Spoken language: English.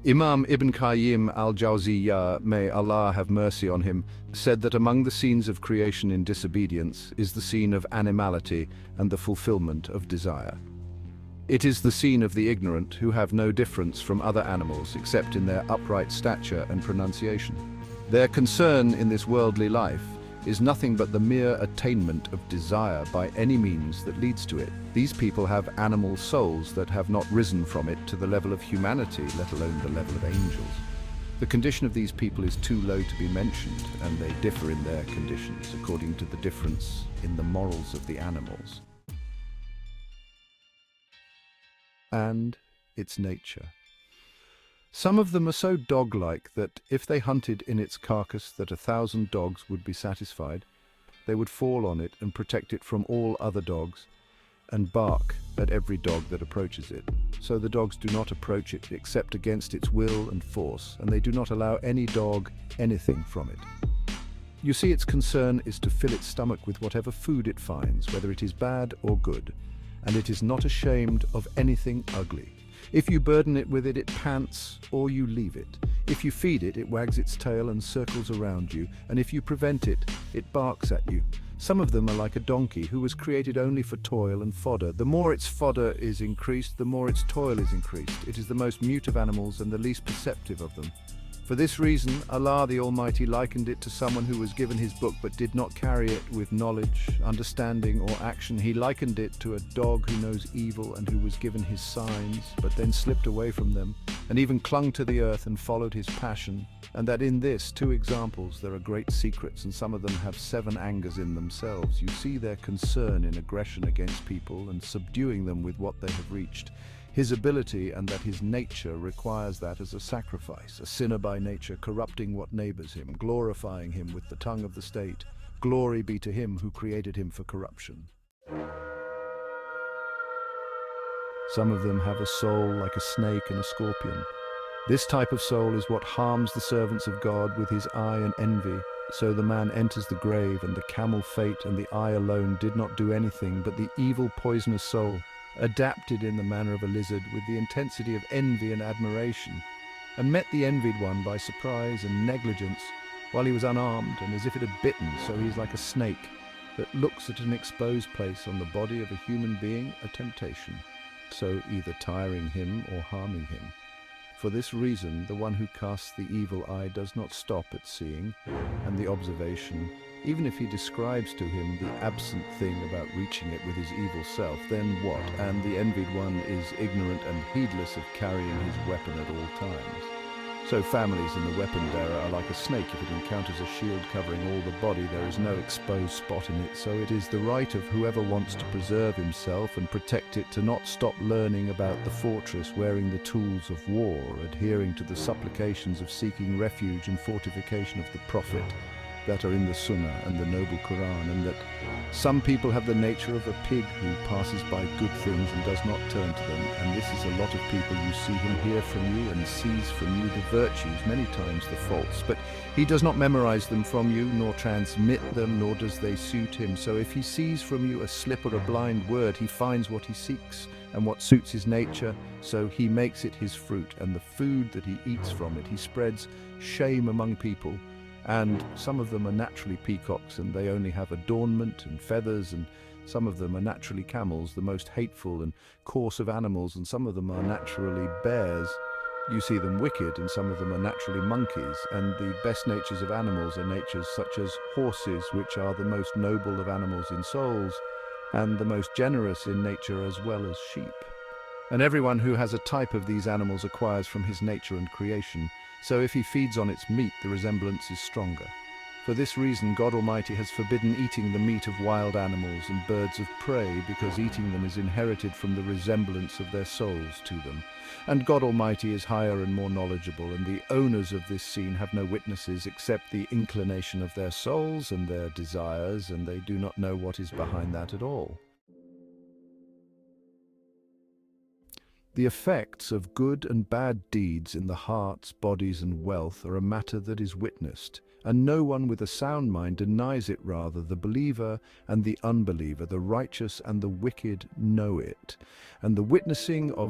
Imam Ibn Qayyim al-Jawziyya, may Allah have mercy on him, said that among the scenes of creation in disobedience is the scene of animality and the fulfillment of desire. It is the scene of the ignorant who have no difference from other animals except in their upright stature and pronunciation. Their concern in this worldly life is nothing but the mere attainment of desire by any means that leads to it. These people have animal souls that have not risen from it to the level of humanity, let alone the level of angels. The condition of these people is too low to be mentioned, and they differ in their conditions according to the difference in the morals of the animals and its nature. Some of them are so dog-like that if they hunted in its carcass that 1,000 dogs would be satisfied, they would fall on it and protect it from all other dogs and bark at every dog that approaches it. So the dogs do not approach it except against its will and force, and they do not allow any dog anything from it. You see, its concern is to fill its stomach with whatever food it finds, whether it is bad or good, and it is not ashamed of anything ugly. If you burden it with it, it pants, or you leave it. If you feed it, it wags its tail and circles around you, and if you prevent it, it barks at you. Some of them are like a donkey, who was created only for toil and fodder. The more its fodder is increased, the more its toil is increased. It is the most mute of animals and the least perceptive of them. For this reason, Allah the Almighty likened it to someone who was given his book but did not carry it with knowledge, understanding, or action. He likened it to a dog who knows evil and who was given his signs, but then slipped away from them, and even clung to the earth and followed his passion. And that in this, two examples, there are great secrets, and some of them have 7 angers in themselves. You see their concern in aggression against people and subduing them with what they have reached. His ability, and that his nature requires that as a sacrifice, a sinner by nature, corrupting what neighbors him, glorifying him with the tongue of the state. Glory be to him who created him for corruption. Some of them have a soul like a snake and a scorpion. This type of soul is what harms the servants of God with his eye and envy. So the man enters the grave, and the camel fate and the eye alone did not do anything, but the evil poisonous soul, adapted in the manner of a lizard with the intensity of envy and admiration, and met the envied one by surprise and negligence while he was unarmed and as if it had bitten. So he is like a snake that looks at an exposed place on the body of a human being, a temptation, so either tiring him or harming him. For this reason, the one who casts the evil eye does not stop at seeing and the observation, even if he describes to him the absent thing about reaching it with his evil self. Then what? And the envied one is ignorant and heedless of carrying his weapon at all times. So families in the weapon bearer are like a snake. If it encounters a shield covering all the body, there is no exposed spot in it. So it is the right of whoever wants to preserve himself and protect it to not stop learning about the fortress, wearing the tools of war, adhering to the supplications of seeking refuge and fortification of the Prophet that are in the Sunnah and the Noble Quran, and that some people have the nature of a pig who passes by good things and does not turn to them, and this is a lot of people. You see him hear from you and sees from you the virtues, many times the faults, but he does not memorize them from you, nor transmit them, nor does they suit him. So if he sees from you a slip or a blind word, he finds what he seeks and what suits his nature, so he makes it his fruit, and the food that he eats from it. He spreads shame among people, and some of them are naturally peacocks, and they only have adornment and feathers, and some of them are naturally camels, the most hateful and coarse of animals, and some of them are naturally bears. You see them wicked, and some of them are naturally monkeys, and the best natures of animals are natures such as horses, which are the most noble of animals in souls, and the most generous in nature, as well as sheep. And everyone who has a type of these animals acquires from his nature and creation. So if he feeds on its meat, the resemblance is stronger. For this reason, God Almighty has forbidden eating the meat of wild animals and birds of prey, because eating them is inherited from the resemblance of their souls to them. And God Almighty is higher and more knowledgeable, and the owners of this scene have no witnesses except the inclination of their souls and their desires, and they do not know what is behind that at all. The effects of good and bad deeds in the hearts, bodies, and wealth are a matter that is witnessed, and no one with a sound mind denies it. Rather, the believer and the unbeliever, the righteous and the wicked know it, and the witnessing of